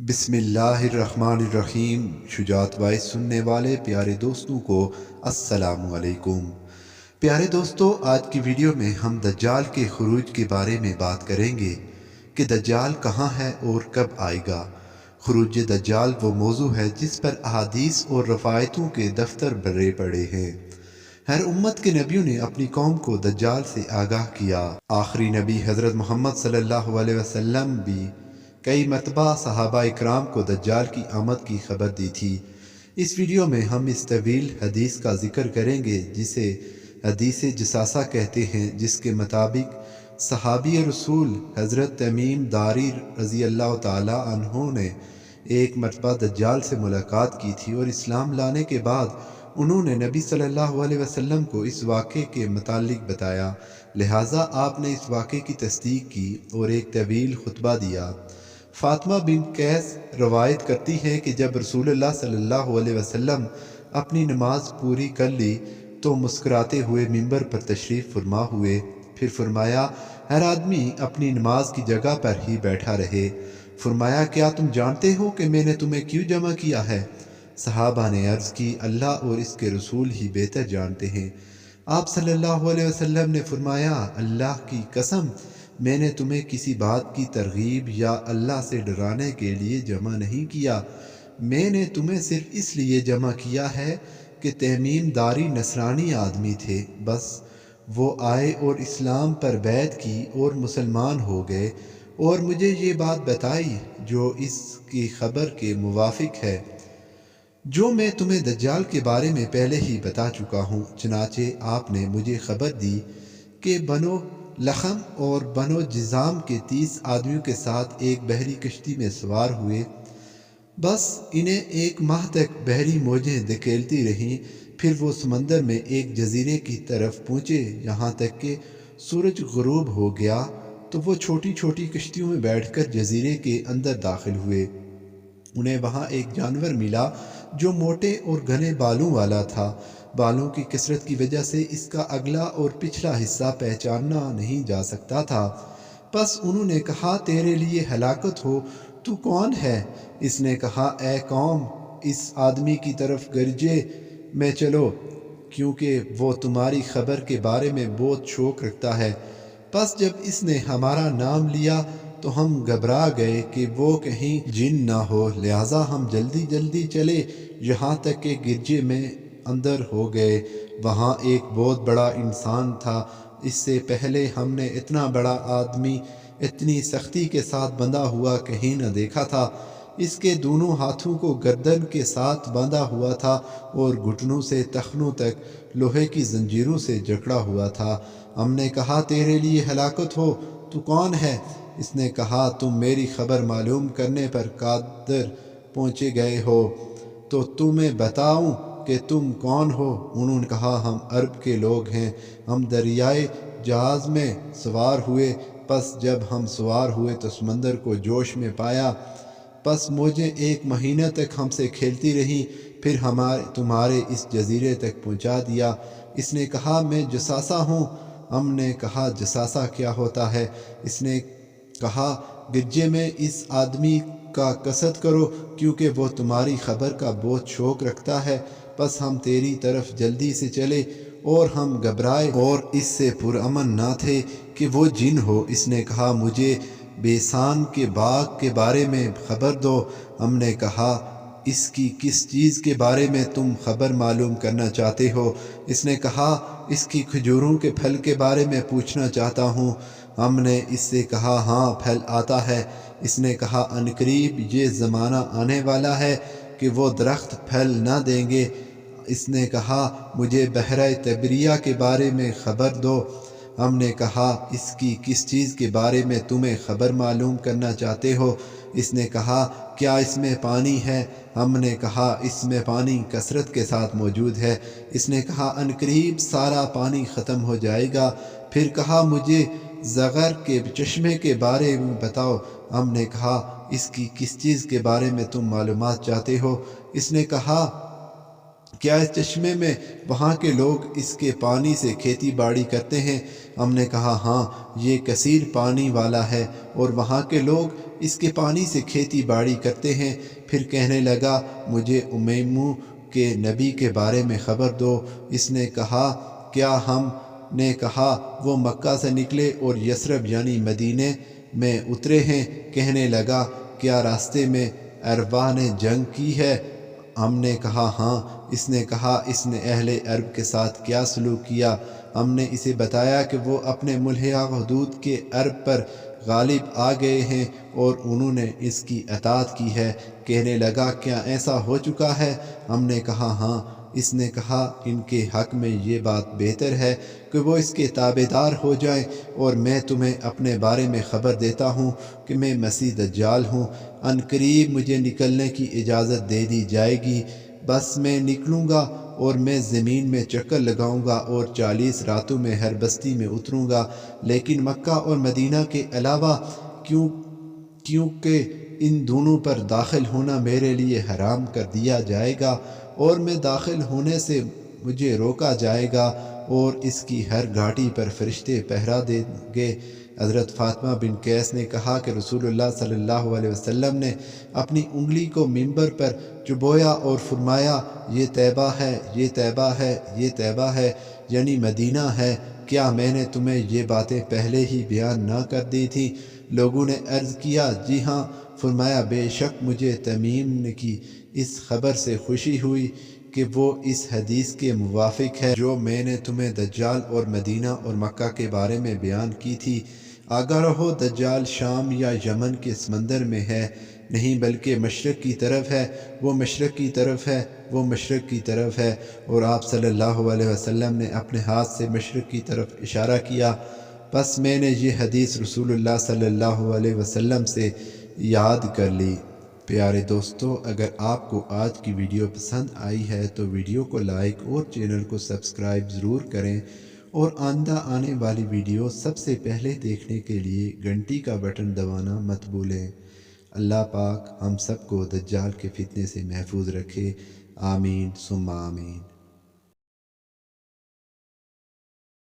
بسم اللہ الرحمن الرحیم۔ شجاعت وائس سننے والے پیارے دوستوں کو السلام علیکم۔ پیارے دوستو، آج کی ویڈیو میں ہم دجال کے خروج کے بارے میں بات کریں گے کہ دجال کہاں ہے اور کب آئے گا۔ خروج دجال وہ موضوع ہے جس پر احادیث اور روایتوں کے دفتر بھرے پڑے ہیں۔ ہر امت کے نبیوں نے اپنی قوم کو دجال سے آگاہ کیا۔ آخری نبی حضرت محمد صلی اللہ علیہ وسلم بھی کئی مرتبہ صحابہ اکرام کو دجال کی آمد کی خبر دی تھی۔ اس ویڈیو میں ہم اس طویل حدیث کا ذکر کریں گے جسے حدیث جساسہ کہتے ہیں، جس کے مطابق صحابی رسول حضرت تمیم داری رضی اللہ تعالی عنہ نے ایک مرتبہ دجال سے ملاقات کی تھی اور اسلام لانے کے بعد انہوں نے نبی صلی اللہ علیہ وسلم کو اس واقعے کے متعلق بتایا، لہٰذا آپ نے اس واقعے کی تصدیق کی اور ایک طویل خطبہ دیا۔ فاطمہ بنت قیس روایت کرتی ہے کہ جب رسول اللہ صلی اللہ علیہ وسلم اپنی نماز پوری کر لی تو مسکراتے ہوئے منبر پر تشریف فرما ہوئے، پھر فرمایا، ہر آدمی اپنی نماز کی جگہ پر ہی بیٹھا رہے۔ فرمایا، کیا تم جانتے ہو کہ میں نے تمہیں کیوں جمع کیا ہے؟ صحابہ نے عرض کی، اللہ اور اس کے رسول ہی بہتر جانتے ہیں۔ آپ صلی اللہ علیہ وسلم نے فرمایا، اللہ کی قسم، میں نے تمہیں کسی بات کی ترغیب یا اللہ سے ڈرانے کے لیے جمع نہیں کیا، میں نے تمہیں صرف اس لیے جمع کیا ہے کہ تمیم داری نصرانی آدمی تھے، بس وہ آئے اور اسلام پر بیعت کی اور مسلمان ہو گئے اور مجھے یہ بات بتائی جو اس کی خبر کے موافق ہے جو میں تمہیں دجال کے بارے میں پہلے ہی بتا چکا ہوں۔ چنانچہ آپ نے مجھے خبر دی کہ بنو لخم اور بنو جذام کے 30 آدمیوں کے ساتھ ایک بحری کشتی میں سوار ہوئے، بس انہیں 1 ماہ تک بحری موجیں دھکیلتی رہیں، پھر وہ سمندر میں ایک جزیرے کی طرف پہنچے، یہاں تک کہ سورج غروب ہو گیا تو وہ چھوٹی چھوٹی کشتیوں میں بیٹھ کر جزیرے کے اندر داخل ہوئے۔ انہیں وہاں ایک جانور ملا جو موٹے اور گھنے بالوں والا تھا، بالوں کی کثرت کی وجہ سے اس کا اگلا اور پچھلا حصہ پہچاننا نہیں جا سکتا تھا۔ پس انہوں نے کہا، تیرے لیے ہلاکت ہو، تو کون ہے؟ اس نے کہا، اے قوم، اس آدمی کی طرف گرجے میں چلو، کیونکہ وہ تمہاری خبر کے بارے میں بہت شوق رکھتا ہے۔ پس جب اس نے ہمارا نام لیا تو ہم گھبرا گئے کہ وہ کہیں جن نہ ہو، لہٰذا ہم جلدی جلدی چلے، یہاں تک کہ گرجے میں اندر ہو گئے۔ وہاں ایک بہت بڑا انسان تھا، اس سے پہلے ہم نے اتنا بڑا آدمی اتنی سختی کے ساتھ بندھا ہوا کہیں نہ دیکھا تھا۔ اس کے دونوں ہاتھوں کو گردن کے ساتھ باندھا ہوا تھا اور گھٹنوں سے ٹخنوں تک لوہے کی زنجیروں سے جکڑا ہوا تھا۔ ہم نے کہا، تیرے لیے ہلاکت ہو، تو کون ہے؟ اس نے کہا، تم میری خبر معلوم کرنے پر قادر پہنچے گئے ہو، تو تمہیں بتاؤں کہ تم کون ہو؟ انہوں نے کہا، ہم عرب کے لوگ ہیں، ہم دریائے جہاز میں سوار ہوئے، پس جب ہم سوار ہوئے تو سمندر کو جوش میں پایا، پس موجیں 1 مہینہ تک ہم سے کھیلتی رہیں، پھر تمہارے اس جزیرے تک پہنچا دیا۔ اس نے کہا، میں جساسہ ہوں۔ ہم نے کہا، جساسہ کیا ہوتا ہے؟ اس نے کہا، گرجے میں اس آدمی کا قصد کرو، کیونکہ وہ تمہاری خبر کا بہت شوق رکھتا ہے۔ پس ہم تیری طرف جلدی سے چلے اور ہم گھبرائے اور اس سے پرامن نہ تھے کہ وہ جن ہو۔ اس نے کہا، مجھے بیسان کے باغ کے بارے میں خبر دو۔ ہم نے کہا، اس کی کس چیز کے بارے میں تم خبر معلوم کرنا چاہتے ہو؟ اس نے کہا، اس کی کھجوروں کے پھل کے بارے میں پوچھنا چاہتا ہوں۔ ہم نے اس سے کہا، ہاں، پھل آتا ہے۔ اس نے کہا، عنقریب یہ زمانہ آنے والا ہے کہ وہ درخت پھل نہ دیں گے۔ اس نے کہا، مجھے بحیرہ طبریہ کے بارے میں خبر دو۔ ہم نے کہا، اس کی کس چیز کے بارے میں تمہیں خبر معلوم کرنا چاہتے ہو؟ اس نے کہا، کیا اس میں پانی ہے؟ ہم نے کہا، اس میں پانی کثرت کے ساتھ موجود ہے۔ اس نے کہا، عنقریب سارا پانی ختم ہو جائے گا۔ پھر کہا، مجھے زغر کے چشمے کے بارے میں بتاؤ۔ ہم نے کہا، اس کی کس چیز کے بارے میں تم معلومات چاہتے ہو؟ اس نے کہا، کیا اس چشمے میں وہاں کے لوگ اس کے پانی سے کھیتی باڑی کرتے ہیں؟ ہم نے کہا ہاں، یہ کثیر پانی والا ہے اور وہاں کے لوگ اس کے پانی سے کھیتی باڑی کرتے ہیں۔ پھر کہنے لگا مجھے امیمو کے نبی کے بارے میں خبر دو۔ اس نے کہا کیا؟ ہم نے کہا وہ مکہ سے نکلے اور یثرب یعنی مدینے میں اترے ہیں۔ کہنے لگا کیا راستے میں ارواح نے جنگ کی ہے؟ ہم نے کہا ہاں۔ اس نے کہا اس نے اہل عرب کے ساتھ کیا سلوک کیا؟ ہم نے اسے بتایا کہ وہ اپنے ملحقہ حدود کے عرب پر غالب آ گئے ہیں اور انہوں نے اس کی اطاعت کی ہے۔ کہنے لگا کیا ایسا ہو چکا ہے؟ ہم نے کہا ہاں۔ اس نے کہا ان کے حق میں یہ بات بہتر ہے کہ وہ اس کے تابعدار ہو جائیں، اور میں تمہیں اپنے بارے میں خبر دیتا ہوں کہ میں مسیح دجال ہوں۔ ان قریب مجھے نکلنے کی اجازت دے دی جائے گی، بس میں نکلوں گا اور میں زمین میں چکر لگاؤں گا اور 40 راتوں میں ہر بستی میں اتروں گا، لیکن مکہ اور مدینہ کے علاوہ کیونکہ ان دونوں پر داخل ہونا میرے لیے حرام کر دیا جائے گا، اور میں داخل ہونے سے مجھے روکا جائے گا، اور اس کی ہر گھاٹی پر فرشتے پہرا دیں گے۔ حضرت فاطمہ بن قیس نے کہا کہ رسول اللہ صلی اللہ علیہ وسلم نے اپنی انگلی کو منبر پر چبویا اور فرمایا یہ طیبہ ہے، یہ طیبہ ہے، یہ طیبہ ہے، یعنی مدینہ ہے۔ کیا میں نے تمہیں یہ باتیں پہلے ہی بیان نہ کر دی تھیں؟ لوگوں نے عرض کیا جی ہاں۔ فرمایا بے شک مجھے تمیم کی اس خبر سے خوشی ہوئی کہ وہ اس حدیث کے موافق ہے جو میں نے تمہیں دجال اور مدینہ اور مکہ کے بارے میں بیان کی تھی۔ آگاہ رہو دجال شام یا یمن کے سمندر میں ہے، نہیں بلکہ مشرق کی طرف ہے، وہ مشرق کی طرف ہے، وہ مشرق کی طرف ہے۔ اور آپ صلی اللہ علیہ وسلم نے اپنے ہاتھ سے مشرق کی طرف اشارہ کیا۔ بس میں نے یہ حدیث رسول اللہ صلی اللہ علیہ وسلم سے یاد کر لی۔ پیارے دوستو، اگر آپ کو آج کی ویڈیو پسند آئی ہے تو ویڈیو کو لائک اور چینل کو سبسکرائب ضرور کریں، اور آئندہ آنے والی ویڈیو سب سے پہلے دیکھنے کے لیے گھنٹی کا بٹن دبانا مت بھولیں۔ اللہ پاک ہم سب کو دجال کے فتنے سے محفوظ رکھے، آمین ثم آمین۔